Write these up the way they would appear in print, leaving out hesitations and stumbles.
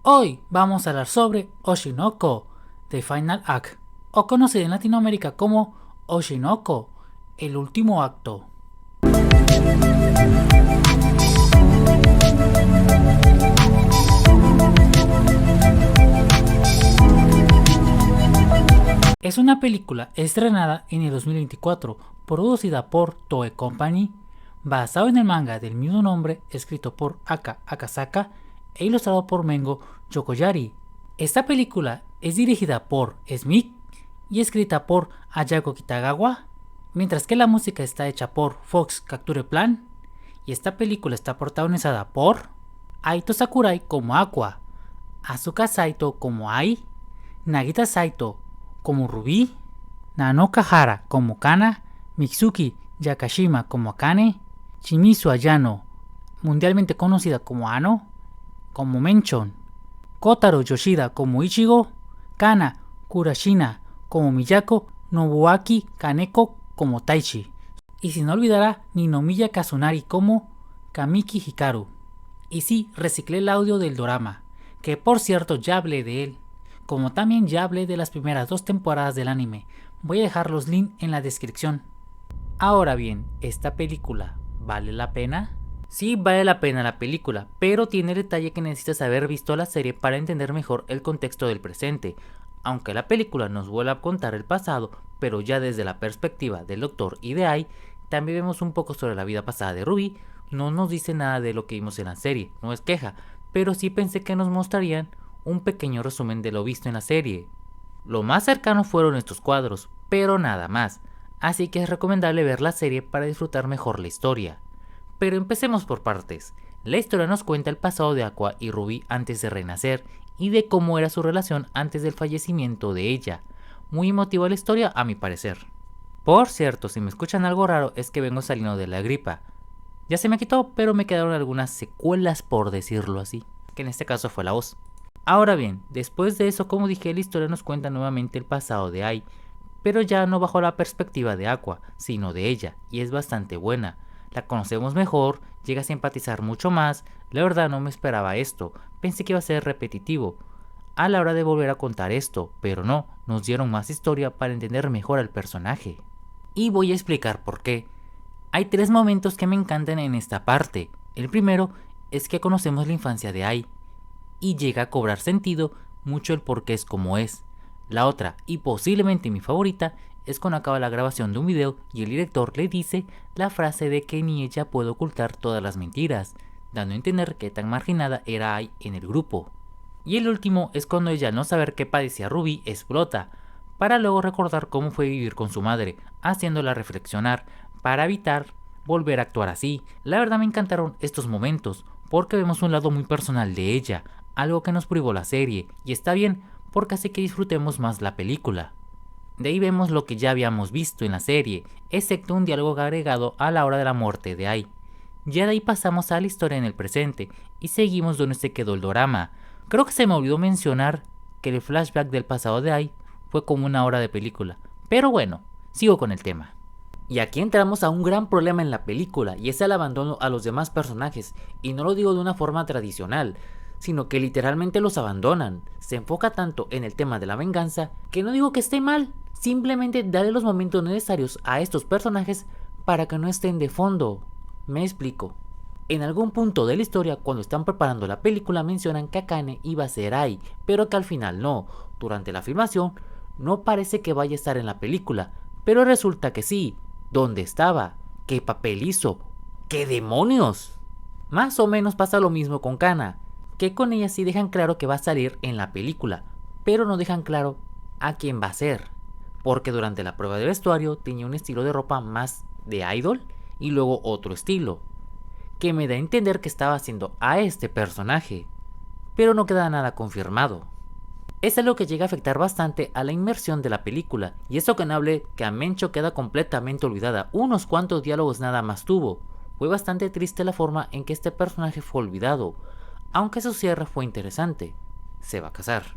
Hoy vamos a hablar sobre Oshinoko, The Final Act, o conocido en Latinoamérica como Oshinoko, el último acto. Es una película estrenada en el 2024, producida por Toei Company, basado en el manga del mismo nombre escrito por Aka Akasaka e ilustrado por Mengo Yokoyari. Esta película es dirigida por Smith y escrita por Ayako Kitagawa, mientras que la música está hecha por Fox Capture Plan, y esta película está protagonizada por Aito Sakurai como Aqua, Asuka Saito como Ai, Nagita Saito como Ruby, Nanoka Hara como Kana, Mitsuki Yakashima como Akane, Shimizu Ayano, mundialmente conocida como Ano, como Menchon, Kotaro Yoshida como Ichigo, Kana Kurashina como Miyako, Nobuaki Kaneko como Taichi, y sin olvidar a Ninomiya Kazunari como Kamiki Hikaru. Y sí, reciclé el audio del dorama, que por cierto ya hablé de él, como también ya hablé de las primeras 2 temporadas del anime. Voy a dejar los links en la descripción. Ahora bien, ¿esta película vale la pena? Sí, vale la pena la película, pero tiene el detalle que necesitas haber visto la serie para entender mejor el contexto del presente. Aunque la película nos vuelve a contar el pasado, pero ya desde la perspectiva del Doctor y de Ai, también vemos un poco sobre la vida pasada de Ruby. No nos dice nada de lo que vimos en la serie, no es queja, pero sí pensé que nos mostrarían un pequeño resumen de lo visto en la serie. Lo más cercano fueron estos cuadros, pero nada más, así que es recomendable ver la serie para disfrutar mejor la historia. Pero empecemos por partes. La historia nos cuenta el pasado de Aqua y Ruby antes de renacer y de cómo era su relación antes del fallecimiento de ella. Muy emotiva la historia a mi parecer. Por cierto, si me escuchan algo raro es que vengo saliendo de la gripa. Ya se me quitó, pero me quedaron algunas secuelas por decirlo así, que en este caso fue la voz. Ahora bien, después de eso, como dije, la historia nos cuenta nuevamente el pasado de Ai, pero ya no bajo la perspectiva de Aqua, sino de ella, y es bastante buena. La conocemos mejor, llega a simpatizar mucho más. La verdad no me esperaba esto, pensé que iba a ser repetitivo a la hora de volver a contar esto, pero no, nos dieron más historia para entender mejor al personaje. Y voy a explicar por qué. Hay 3 momentos que me encantan en esta parte. El primero es que conocemos la infancia de Ai, y llega a cobrar sentido mucho el por qué es como es. La otra, y posiblemente mi favorita, es cuando acaba la grabación de un video y el director le dice la frase de que ni ella puede ocultar todas las mentiras, dando a entender que tan marginada era Ai en el grupo. Y el último es cuando ella, al no saber qué padecía Ruby, explota, para luego recordar cómo fue vivir con su madre, haciéndola reflexionar para evitar volver a actuar así. La verdad me encantaron estos momentos, porque vemos un lado muy personal de ella, algo que nos privó la serie, y está bien porque hace que disfrutemos más la película. De ahí vemos lo que ya habíamos visto en la serie, excepto un diálogo agregado a la hora de la muerte de Ai. Ya de ahí pasamos a la historia en el presente, y seguimos donde se quedó el dorama. Creo que se me olvidó mencionar que el flashback del pasado de Ai fue como 1 hora de película, pero bueno, sigo con el tema. Y aquí entramos a un gran problema en la película, y es el abandono a los demás personajes, y no lo digo de una forma tradicional, sino que literalmente los abandonan. Se enfoca tanto en el tema de la venganza que no digo que esté mal, simplemente darle los momentos necesarios a estos personajes para que no estén de fondo. Me explico. En algún punto de la historia, cuando están preparando la película, mencionan que Akane iba a ser Ai, pero que al final no. Durante la filmación no parece que vaya a estar en la película, pero resulta que sí. ¿Dónde estaba? ¿Qué papel hizo? ¿Qué demonios? Más o menos pasa lo mismo con Kana, que con ella sí dejan claro que va a salir en la película, pero no dejan claro a quién va a ser, porque durante la prueba de vestuario tenía un estilo de ropa más de idol y luego otro estilo, que me da a entender que estaba haciendo a este personaje, pero no queda nada confirmado. Es algo que llega a afectar bastante a la inmersión de la película, y eso que no hable que a Mencho queda completamente olvidada, unos cuantos diálogos nada más tuvo. Fue bastante triste la forma en que este personaje fue olvidado, aunque su cierre fue interesante. Se va a casar.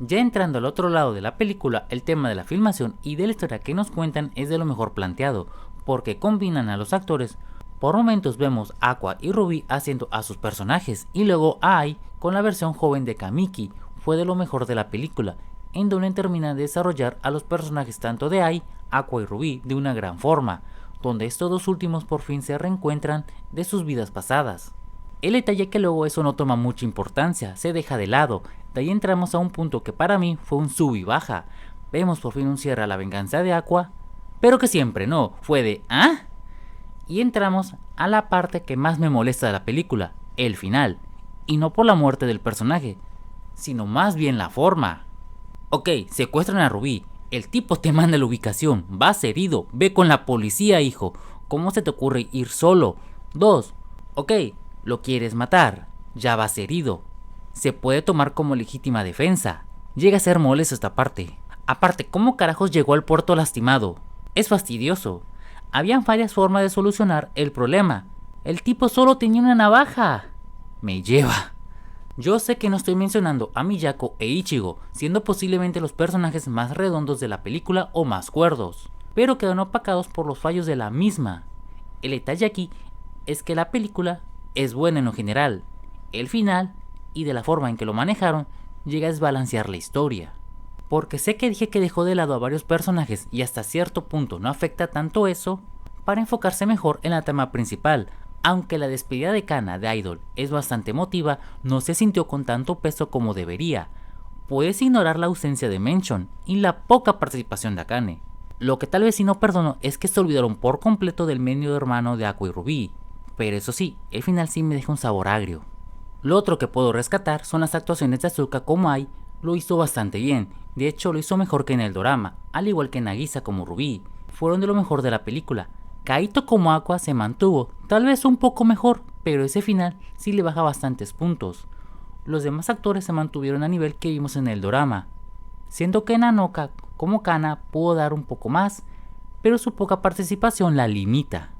Ya entrando al otro lado de la película, el tema de la filmación y de la historia que nos cuentan es de lo mejor planteado, porque combinan a los actores Por momentos vemos Aqua y Ruby haciendo a sus personajes y luego Ai con la versión joven de Kamiki. Fue de lo mejor de la película, en donde termina de desarrollar a los personajes tanto de Ai, Aqua y Ruby de una gran forma, donde estos dos últimos por fin se reencuentran de sus vidas pasadas. El detalle es que luego eso no toma mucha importancia, se deja de lado. De ahí entramos a un punto que para mí fue un sub y baja. Vemos por fin un cierre a la venganza de Aqua, pero que siempre no, fue de ¿ah? Y entramos a la parte que más me molesta de la película, el final. Y no por la muerte del personaje, sino más bien la forma. Ok, secuestran a Ruby, el tipo te manda la ubicación, vas herido, ve con la policía, hijo. ¿Cómo se te ocurre ir solo? 2. Ok, lo quieres matar, ya vas herido. Se puede tomar como legítima defensa. Llega a ser molesto esta parte. Aparte, ¿cómo carajos llegó al puerto lastimado? Es fastidioso. Habían varias formas de solucionar el problema. El tipo solo tenía una navaja. Me lleva. Yo sé que no estoy mencionando a Miyako e Ichigo, siendo posiblemente los personajes más redondos de la película o más cuerdos, pero quedan opacados por los fallos de la misma. El detalle aquí es que la película es buena en lo general. El final, y de la forma en que lo manejaron, llega a desbalancear la historia. Porque sé que dije que dejó de lado a varios personajes y hasta cierto punto no afecta tanto eso, para enfocarse mejor en la trama principal. Aunque la despedida de Kana de Idol es bastante emotiva, no se sintió con tanto peso como debería. Puedes ignorar la ausencia de Mention y la poca participación de Akane. Lo que tal vez sí no perdono es que se olvidaron por completo del medio hermano de Aqua y Ruby, pero eso sí, el final sí me deja un sabor agrio. Lo otro que puedo rescatar son las actuaciones de Asuka como Ai, lo hizo bastante bien, de hecho lo hizo mejor que en el dorama, al igual que Nagisa como Ruby, fueron de lo mejor de la película. Kaito como Aqua se mantuvo, tal vez un poco mejor, pero ese final sí le baja bastantes puntos. Los demás actores se mantuvieron a nivel que vimos en el dorama, siendo que Nanoka como Kana pudo dar un poco más, pero su poca participación la limita.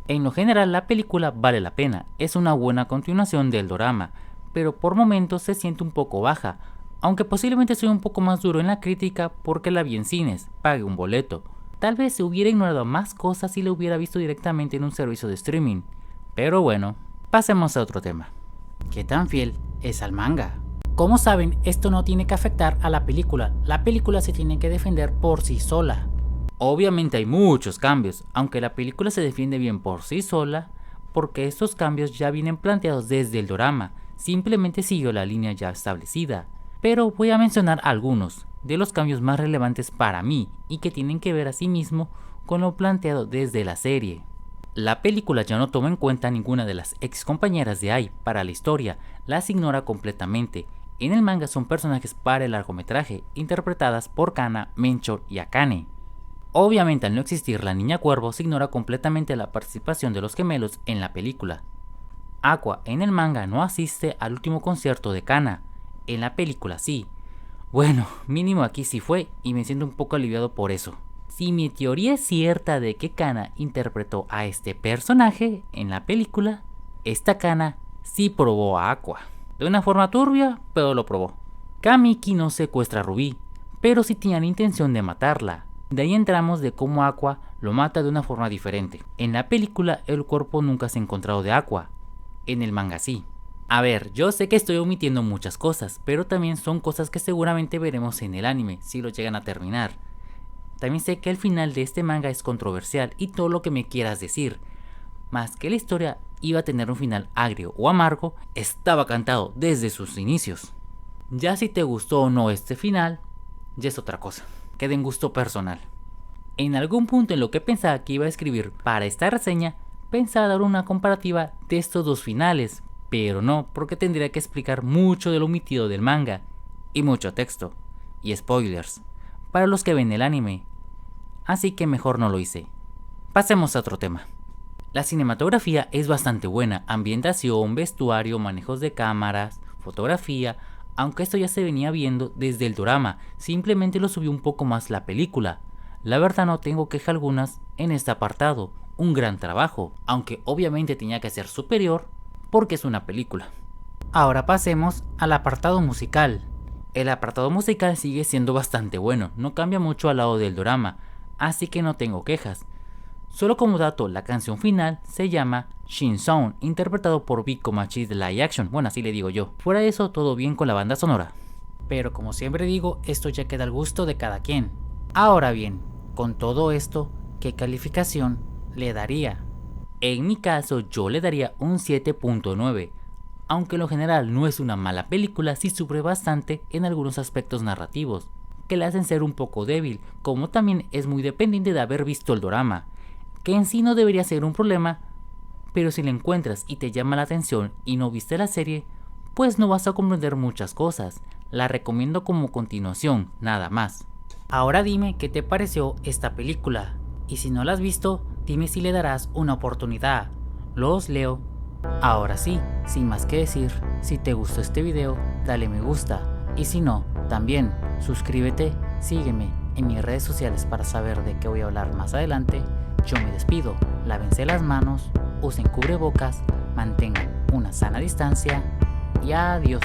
En lo general la película vale la pena, es una buena continuación del dorama, pero por momentos se siente un poco baja, aunque posiblemente soy un poco más duro en la crítica porque la vi en cines, pagué un boleto. Tal vez se hubiera ignorado más cosas si lo hubiera visto directamente en un servicio de streaming. Pero bueno, pasemos a otro tema. ¿Qué tan fiel es al manga? Como saben, esto no tiene que afectar a la película se tiene que defender por sí sola. Obviamente hay muchos cambios, aunque la película se defiende bien por sí sola, porque estos cambios ya vienen planteados desde el dorama, simplemente siguió la línea ya establecida. Pero voy a mencionar algunos de los cambios más relevantes para mí y que tienen que ver asimismo con lo planteado desde la serie. La película ya no toma en cuenta ninguna de las ex compañeras de Ai para la historia, las ignora completamente. En el manga son personajes para el largometraje, interpretadas por Kana, Menchor y Akane. Obviamente al no existir la niña cuervo se ignora completamente la participación de los gemelos en la película. Aqua en el manga no asiste al último concierto de Kana, en la película sí. Bueno, mínimo aquí sí fue y me siento un poco aliviado por eso. Si mi teoría es cierta de que Kana interpretó a este personaje en la película, esta Kana sí probó a Aqua. De una forma turbia, pero lo probó. Kamiki no secuestra a Ruby, pero sí tenía la intención de matarla. De ahí entramos de cómo Aqua lo mata de una forma diferente. En la película el cuerpo nunca se ha encontrado de Aqua, en el manga sí. A ver, yo sé que estoy omitiendo muchas cosas, pero también son cosas que seguramente veremos en el anime, si lo llegan a terminar. También sé que el final de este manga es controversial y todo lo que me quieras decir. Más que la historia iba a tener un final agrio o amargo, estaba cantado desde sus inicios. Ya si te gustó o no este final, ya es otra cosa, queda en gusto personal. En algún punto en lo que pensaba que iba a escribir para esta reseña, pensaba dar una comparativa de estos dos finales, pero no, porque tendría que explicar mucho de lo omitido del manga, y mucho texto, y spoilers, para los que ven el anime, así que mejor no lo hice. Pasemos a otro tema. La cinematografía es bastante buena, ambientación, vestuario, manejos de cámaras, fotografía, aunque esto ya se venía viendo desde el dorama, simplemente lo subió un poco más la película. La verdad no tengo queja algunas en este apartado, un gran trabajo, aunque obviamente tenía que ser superior, porque es una película. Ahora pasemos al apartado musical. El apartado musical sigue siendo bastante bueno, no cambia mucho al lado del dorama, así que no tengo quejas. Solo como dato, la canción final se llama Shin Song, interpretado por Vico Machis de Live Action, bueno, así le digo yo. Fuera de eso, todo bien con la banda sonora. Pero como siempre digo, esto ya queda al gusto de cada quien. Ahora bien, con todo esto, ¿qué calificación le daría? En mi caso, yo le daría un 7.9. Aunque en lo general no es una mala película, sí sufre bastante en algunos aspectos narrativos, que le hacen ser un poco débil, como también es muy dependiente de haber visto el dorama, que en sí no debería ser un problema, pero si la encuentras y te llama la atención y no viste la serie, pues no vas a comprender muchas cosas. La recomiendo como continuación, nada más. Ahora dime qué te pareció esta película, y si no la has visto, dime si le darás una oportunidad. Los leo. Ahora sí, sin más que decir, si te gustó este video, dale me gusta, y si no, también suscríbete, sígueme en mis redes sociales para saber de qué voy a hablar más adelante. Yo me despido, lávense las manos, usen cubrebocas, mantengan una sana distancia y adiós.